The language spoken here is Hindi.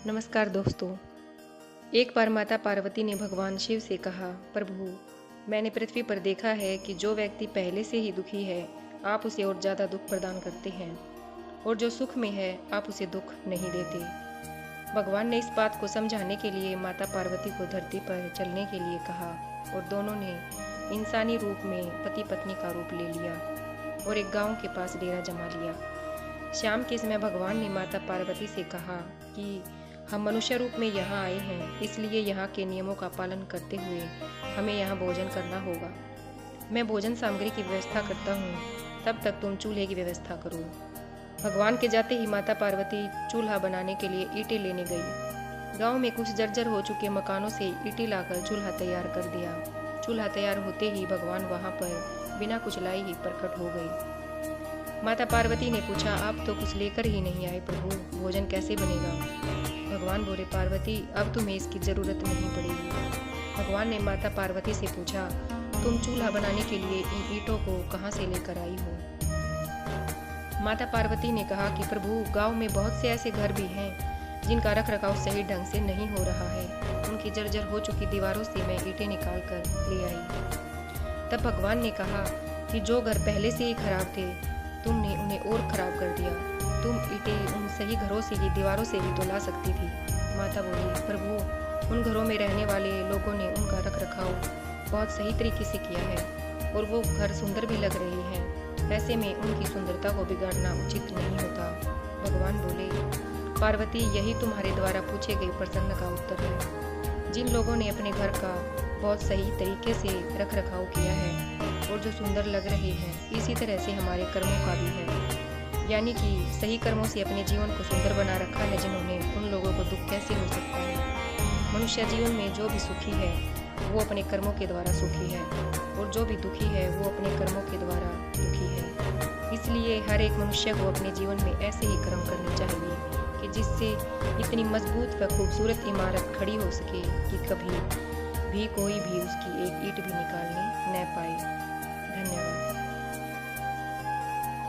नमस्कार दोस्तों। एक बार माता पार्वती ने भगवान शिव से कहा, प्रभु, मैंने पृथ्वी पर देखा है कि जो व्यक्ति पहले से ही दुखी है आप उसे और ज़्यादा दुख प्रदान करते हैं, और जो सुख में है आप उसे दुख नहीं देते। भगवान ने इस बात को समझाने के लिए माता पार्वती को धरती पर चलने के लिए कहा और दोनों ने इंसानी रूप में पति पत्नी का रूप ले लिया और एक गांव के पास डेरा जमा लिया। शाम के समय भगवान ने माता पार्वती से कहा कि हम मनुष्य रूप में यहाँ आए हैं, इसलिए यहाँ के नियमों का पालन करते हुए हमें यहाँ भोजन करना होगा। मैं भोजन सामग्री की व्यवस्था करता हूँ, तब तक तुम चूल्हे की व्यवस्था करो। भगवान के जाते ही माता पार्वती चूल्हा बनाने के लिए ईंटें लेने गई। गांव में कुछ जर्जर हो चुके मकानों से ईंटें लाकर चूल्हा तैयार कर दिया। चूल्हा तैयार होते ही भगवान वहाँ पर बिना कुछ लाए ही प्रकट हो गई। माता पार्वती ने पूछा, आप तो कुछ लेकर ही नहीं आए प्रभु, भोजन कैसे बनेगा? भगवान बोले, पार्वती, अब तुम्हें इसकी जरूरत नहीं पड़ेगी। भगवान ने माता पार्वती से पूछा, तुम चूल्हा बनाने के लिए इन ईंटों को कहाँ से लेकर आई हो? माता पार्वती ने कहा कि प्रभु, गांव में बहुत से ऐसे घर भी हैं जिनका रख रखाव सही ढंग से नहीं हो रहा है। उनकी जर्जर हो चुकी दीवारों से मैं ईंटें निकाल कर ले आई। तब भगवान ने कहा कि जो घर पहले से ही खराब थे तुमने उन्हें और खराब कर दिया। तुम ईंटें उन सही घरों से ही दीवारों से भी तो ला सकती थी। माता बोली, प्रभु, उन घरों में रहने वाले लोगों ने उनका रख रखाव बहुत सही तरीके से किया है और वो घर सुंदर भी लग रहे हैं। ऐसे में उनकी सुंदरता को बिगाड़ना उचित नहीं होता। भगवान बोले, पार्वती, यही तुम्हारे द्वारा पूछे गए प्रश्न का उत्तर है। जिन लोगों ने अपने घर का बहुत सही तरीके से रख रखाव किया है और जो सुंदर लग रहे हैं, इसी तरह से हमारे कर्मों का भी है। यानी कि सही कर्मों से अपने जीवन को सुंदर बना रखा है जिन्होंने, उन लोगों को दुख कैसे हो सकता है? मनुष्य जीवन में जो भी सुखी है वो अपने कर्मों के द्वारा सुखी है, और जो भी दुखी है वो अपने कर्मों के द्वारा दुखी है। इसलिए हर एक मनुष्य को अपने जीवन में ऐसे ही कर्म करने चाहिए कि जिससे इतनी मजबूत व खूबसूरत इमारत खड़ी हो सके कि कभी भी कोई भी उसकी एक ईंट भी निकालने न पाए। धन्यवाद।